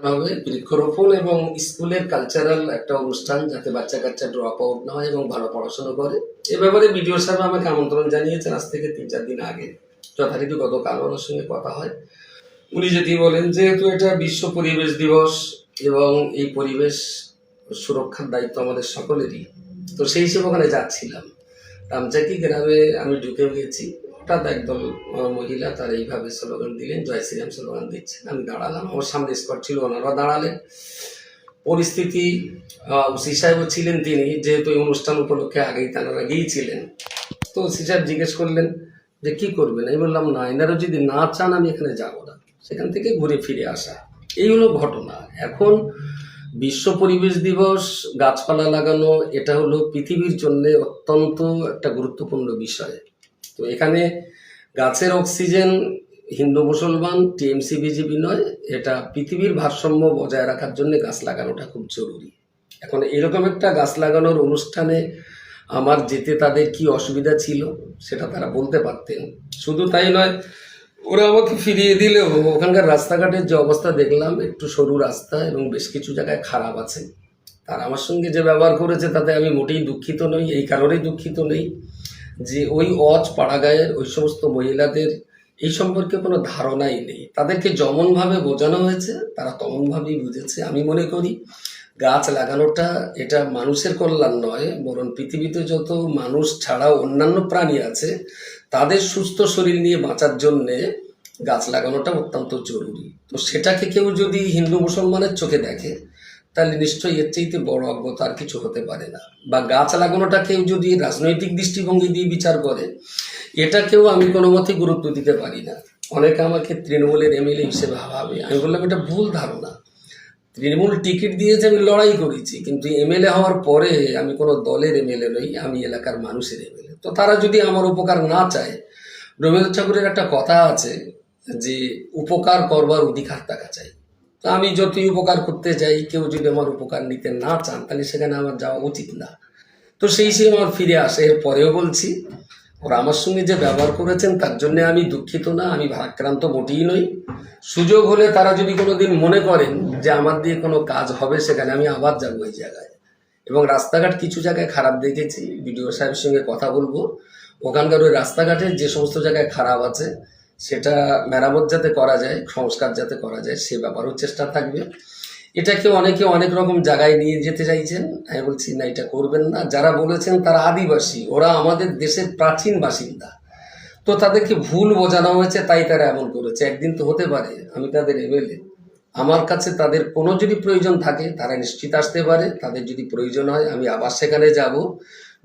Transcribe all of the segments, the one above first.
হবে বৃক্ষরোপণ এবং স্কুলের কালচারাল একটা অনুষ্ঠান, যাতে বাচ্চা কাচ্চা ড্রপ আউট না হয় এবং ভালো পড়াশোনা করে। এ ব্যাপারে বিডিও সাহেব আমাকে আমন্ত্রণ জানিয়েছেন আজ থেকে 3-4 দিন আগে। যথারীতি গতকাল ওনার সঙ্গে কথা হয়। উনি যেটি বলেন, যেহেতু এটা বিশ্ব পরিবেশ দিবস এবং এই পরিবেশ সুরক্ষার দায়িত্ব আমাদের সকলেরই, তো সেই হিসেবে ওখানে যাচ্ছিলাম। রামচাকি গ্রামে আমি ঢুকে গেছি, হঠাৎ একদল মহিলা তার এইভাবে স্লোগান দিলেন, জয় শ্রীরাম স্লোগান দিচ্ছেন। আমি দাঁড়ালাম, আমার সামনে স্পট ছিল, ওনারা দাঁড়ালেন। পরিস্থিতি ওসি সাহেবও ছিলেন, তিনি যেহেতু এই অনুষ্ঠান উপলক্ষে আগেই তারা গিয়েছিলেন। তো ওসি সাহেব জিজ্ঞেস করলেন যে কি করবেন। আমি বললাম না, এনারা যদি না চান আমি এখানে যাবো না, সেখান থেকে ঘুরে ফিরে আসা। এই হলো ঘটনা। এখন বিশ্ব পরিবেশ দিবস, গাছপালা লাগানো, এটা হলো পৃথিবীর জন্য অত্যন্ত একটা গুরুত্বপূর্ণ বিষয়। তো এখানে গাছের অক্সিজেন হিন্দু মুসলমান টিএমসি বিজেপি নয়, এটা পৃথিবীর ভারসাম্য বজায় রাখার জন্য গাছ লাগানোটা খুব জরুরি। এখন এরকম একটা গাছ লাগানোর অনুষ্ঠানে আমার যেতে তাদের কি অসুবিধা ছিল সেটা তারা বলতে পারতেন। শুধু তাই নয়, ওরা আমাকে ফিরিয়ে দিলেও ওখানকার রাস্তাঘাটের যে অবস্থা দেখলাম, একটু সরু রাস্তা এবং বেশ কিছু জায়গায় খারাপ আছে। তারা আমার সঙ্গে যে ব্যবহার করেছে তাতে আমি মোটেই দুঃখিত নই। এই কারণেই দুঃখিত নই যে ওই পাড়াগাঁয়ের ওই সমস্ত মহিলাদের এই সম্পর্কে কোনো ধারণাই নেই। তাদেরকে যেমনভাবে বোঝানো হয়েছে তারা তেমনভাবেই বুঝেছে। আমি মনে করি গাছ লাগানোটা এটা মানুষের কল্যাণ নয়, বরং পৃথিবীতে যত মানুষ ছাড়াও অন্যান্য প্রাণী আছে তাদের সুস্থ শরীর নিয়ে বাঁচার জন্যে গাছ লাগানোটা অত্যন্ত জরুরি। তো সেটাকে কেউ যদি হিন্দু মুসলমানের চোখে দেখে তাহলে নিশ্চয়ই এর চাইতে বড় অজ্ঞতা আর কিছু হতে পারে না। বা গাছ লাগানোটা কেউ যদি রাজনৈতিক দৃষ্টিভঙ্গি দিয়ে বিচার করে, এটাকেও আমি কোনো মতেই গুরুত্ব দিতে পারি না। অনেকে আমাকে তৃণমূলের এমএলএ হিসেবে ভাবে। আমি বললাম এটা ভুল ধারণা। তৃণমূল টিকিট দিয়েছে, আমি লড়াই করেছি, কিন্তু এমএলএ হওয়ার পরে আমি কোনো দলের এমএলএ নই, আমি এলাকার মানুষের এমএলএ। তো তারা যদি আমার উপকার না চায়, রবীন্দ্রনাথ ঠাকুরের একটা কথা আছে যে উপকার করবার অধিকার থাকা চাই। তো আমি যতই উপকার করতে যাই, কেউ যদি আমার উপকার নিতে না চান তাহলে সেখানে আমার যাওয়া উচিত না। তো সেই হিসেবে আমার ফিরে আসে। এর পরেও বলছি, ওরা আমার সঙ্গে যে ব্যবহার করেছেন তার জন্য আমি দুঃখিত না, আমি ভারাক্রান্ত মোটেই নই। সুযোগ হলে তারা যদি কোনোদিন মনে করেন যে আমার দিয়ে কোনো কাজ হবে, সেখানে আমি আবার যাবো ওই জায়গায়। এবং রাস্তাঘাট কিছু জায়গায় খারাপ দেখেছি, বিডিও সাহেবের সঙ্গে কথা বলবো। ওখানকার ওই রাস্তাঘাটের যে সমস্ত জায়গায় খারাপ আছে সেটা মেরামত যাতে করা যায়, সংস্কার যাতে করা যায়, সে ব্যাপারেও চেষ্টা থাকবে। এটাকে অনেকে অনেক রকম জায়গায় নিয়ে যেতে চাইছেন, আমি বলছি না, এটা করবেন না। যারা বলেছেন তারা আদিবাসী, ওরা আমাদের দেশের প্রাচীন বাসিন্দা। তো তাদেরকে ভুল বোঝানো হয়েছে, তাই তারা এমন করেছে। একদিন তো হতে পারে আমি তাদের এমএলএ, আমার কাছে তাদের কোনো যদি প্রয়োজন থাকে তারা নিশ্চিত আসতে পারে। তাদের যদি প্রয়োজন হয় আমি আবার সেখানে যাব।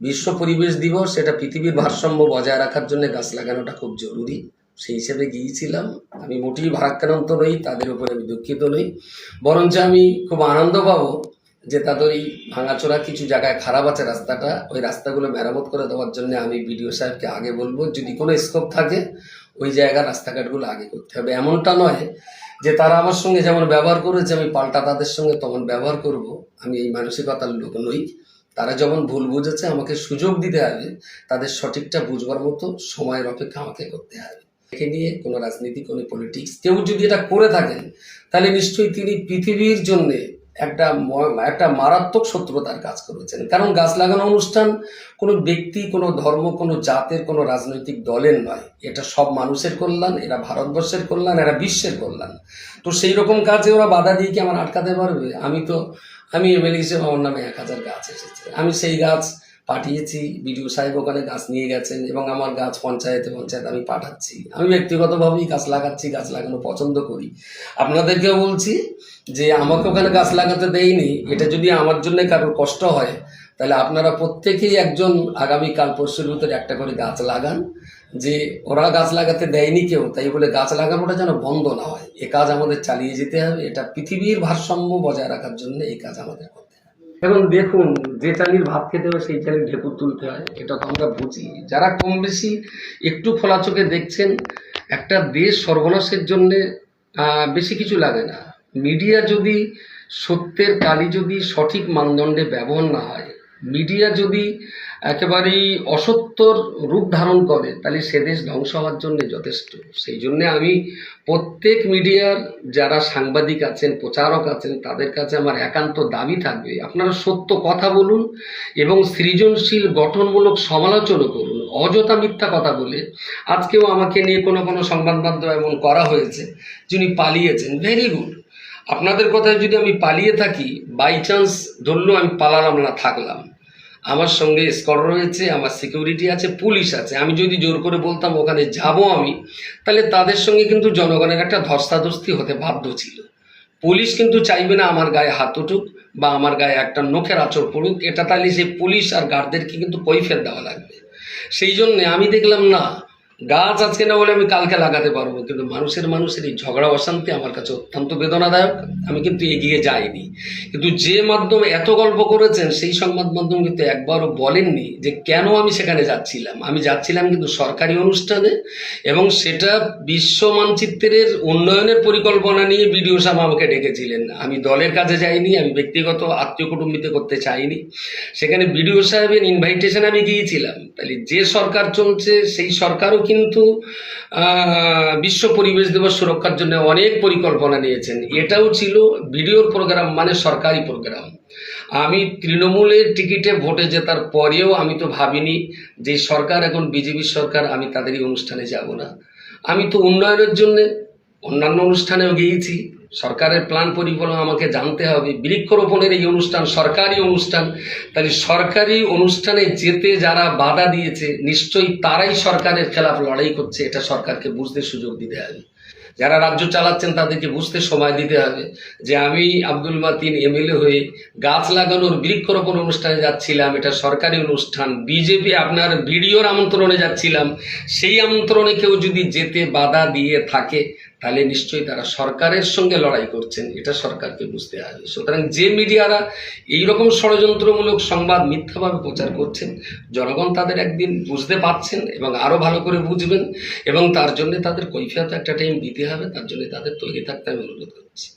বিশ্ব পরিবেশ দিবস, এটা পৃথিবীর ভারসাম্য বজায় রাখার জন্য গাছ লাগানোটা খুব জরুরি, সেই হিসেবে গিয়েছিলাম। আমি মোটেই ভারাক্রান্ত নই, তাদের উপরে আমি দুঃখিত নই। বরঞ্চ আমি খুব আনন্দ পাবো যে তাদের এই ভাঙাচোরা কিছু জায়গায় খারাপ আছে রাস্তাটা, ওই রাস্তাগুলো মেরামত করে দেওয়ার জন্য আমি বিডিও সাহেবকে আগে বলবো। যদি কোনো স্কোপ থাকে ওই জায়গার রাস্তাঘাটগুলো আগে করতে হবে। এমনটা নয় যে তারা আমার সঙ্গে যেমন ব্যবহার করেছে আমি পাল্টা তাদের সঙ্গে তেমন ব্যবহার করব। আমি এই মানসিকতার লোক নই। তারা যেমন ভুল বুঝেছে আমাকে সুযোগ দিতে হবে, তাদের সঠিকটা বুঝবার মতো সময়ের অপেক্ষা আমাকে করতে হবে। একে নিয়ে কোনো রাজনীতি, কোনো পলিটিক্স কেউ যদি এটা করে থাকেন তাহলে নিশ্চয়ই তিনি পৃথিবীর জন্যে একটা মারাত্মক শত্রুতার কাজ করেছেন। কারণ গাছ লাগানো অনুষ্ঠান কোনো ব্যক্তি, কোনো ধর্ম, কোনো জাতের, কোনো রাজনৈতিক দলের নয়। এটা সব মানুষের কল্যাণ, এরা ভারতবর্ষের কল্যাণ, এরা বিশ্বের কল্যাণ। তো সেই রকম কাজে ওরা বাধা দিয়ে কি আমার আটকাতে পারবে? আমি এমএলএ হিসেবে আমার নামে 1000 গাছ এসেছে, আমি সেই গাছ পাঠিয়েছি। বিডিও সাহেব ওখানে গাছ নিয়ে গেছেন এবং আমার গাছ পঞ্চায়েতে আমি পাঠাচ্ছি। আমি ব্যক্তিগতভাবেই গাছ লাগাচ্ছি, গাছ লাগানো পছন্দ করি। আপনাদেরকেও বলছি যে আমাকে ওখানে গাছ লাগাতে দেয়নি, এটা যদি আমার জন্য কারোর কষ্ট হয় তাহলে আপনারা প্রত্যেকেই একজন আগামীকাল পরশুর ভিতরে একটা করে গাছ লাগান। যে ওরা গাছ লাগাতে দেয়নি কেউ, তাই বলে গাছ লাগানোটা যেন বন্ধ না হয়। এ কাজ আমাদের চালিয়ে যেতে হবে। এটা পৃথিবীর ভারসাম্য বজায় রাখার জন্য এই কাজ আমাদের করতে হবে। এখন দেখুন, যে চালির ভাত খেতে হয় সেই চালির ঢেকুর তুলতে হয়, এটা তো আমরা বুঝি। যারা কম বেশি একটু খোলা চোখে দেখছেন, একটা দেশ সর্বনাশের জন্যে বেশি কিছু লাগে না। মিডিয়া যদি সত্যের কালি যদি সঠিক মানদণ্ডে ব্যবহার না হয়, মিডিয়া যদি একেবারেই অসত্যর রূপ ধারণ করে তাহলে সে দেশ ধ্বংস হওয়ার জন্য যথেষ্ট। সেই জন্যে আমি প্রত্যেক মিডিয়ার যারা সাংবাদিক আছেন, প্রচারক আছেন, তাদের কাছে আমার একান্ত দাবি থাকবে, আপনারা সত্য কথা বলুন এবং সৃজনশীল গঠনমূলক সমালোচনা করুন। অযথা মিথ্যা কথা বলে, আজকেও আমাকে নিয়ে কোনো সংবাদ মাধ্যম এমন করা হয়েছে যিনি পালিয়েছেন, ভেরি গুড। আপনাদের কথায় যদি আমি পালিয়ে থাকি, বাই চান্স ধরলো আমি পালালাম না, থাকলাম, আমার সঙ্গে স্কোয়াড রয়েছে, আমার সিকিউরিটি আছে, পুলিশ আছে, আমি যদি জোর করে বলতাম ওখানে যাব আমি, তাহলে তাদের সঙ্গে কিন্তু জনগণের একটা ধস্তাধস্তি হতে বাধ্য ছিল। পুলিশ কিন্তু চাইবে না আমার গায়ে হাত উঠুক বা আমার গায়ে একটা নখের আঁচড় পড়ুক, এটা তাহলে সেই পুলিশ আর গার্ডদেরকে কিন্তু কৈফিয়ত দেওয়া লাগবে। সেই জন্যে আমি দেখলাম না, গাছ আজকে না বলে আমি কালকে লাগাতে পারবো, কিন্তু মানুষের এই ঝগড়া অশান্তি আমার কাছে অত্যন্ত বেদনাদায়ক। আমি কিন্তু এগিয়ে যাইনি। কিন্তু যে মাধ্যমে এত গল্প করেছেন সেই সংবাদ মাধ্যম কিন্তু একবারও বলেননি যে কেন আমি সেখানে যাচ্ছিলাম। আমি যাচ্ছিলাম কিন্তু সরকারি অনুষ্ঠানে, এবং সেটা বিশ্ব মানচিত্রের উন্নয়নের পরিকল্পনা নিয়ে বিডিও সাহেব আমাকে ডেকেছিলেন। আমি দলের কাজে যাইনি, আমি ব্যক্তিগত আত্মীয় কুটুম্বিতে করতে চাইনি। সেখানে বিডিও সাহেবের ইনভাইটেশন আমি গিয়েছিলাম। তাহলে যে সরকার চলছে সেই সরকারও কিন্তু বিশ্ব পরিবেশ দিবস সুরক্ষার জন্য অনেক পরিকল্পনা নিয়েছেন। এটাও ছিল ভিডিওর প্রোগ্রাম, মানে সরকারি প্রোগ্রাম। আমি তৃণমূলের টিকিটে ভোটে জেতার পরেও আমি তো ভাবিনি যে সরকার এখন বিজেপি সরকার, আমি তাদের এই অনুষ্ঠানে যাব না। আমি তো উন্নয়নের জন্য অন্যান্য অনুষ্ঠানেও গিয়েছি। সরকারের প্ল্যান পরিকল্পনা আমাকে জানতে হবে। বৃক্ষরোপণের এই অনুষ্ঠান সরকারি অনুষ্ঠান, তাহলে সরকারি অনুষ্ঠানে যেতে যারা বাধা দিয়েছে নিশ্চয়ই তারাই সরকারের খেলাফ লড়াই করছে, এটা সরকারকে বুঝতে সুযোগ দিতে হবে। যারা রাজ্য চালাচ্ছেন তাদেরকে বুঝতে সময় দিতে হবে যে আমি আব্দুল মাতিন এমএলএ হয়ে গাছ লাগানোর বৃক্ষরোপণ অনুষ্ঠানে যাচ্ছিলাম, এটা সরকারি অনুষ্ঠান। বিজেপি আপনার ভিডিওর আমন্ত্রণে যাচ্ছিলাম, সেই আমন্ত্রণে কেউ যদি যেতে বাধা দিয়ে থাকে তাহলে নিশ্চয়ই তারা সরকারের সঙ্গে লড়াই করছেন, এটা সরকারকে বুঝতে হবে। সুতরাং যে মিডিয়ারা এইরকম ষড়যন্ত্রমূলক সংবাদ মিথ্যাভাবে প্রচার করছেন, জনগণ তাদের একদিন বুঝতে পারছেন এবং আরও ভালো করে বুঝবেন, এবং তার জন্য তাদের কৈফিয়ত একটা টাইম দিতে হবে। তার জন্য তাদের তৈরি থাকতে আমি অনুরোধ করছি।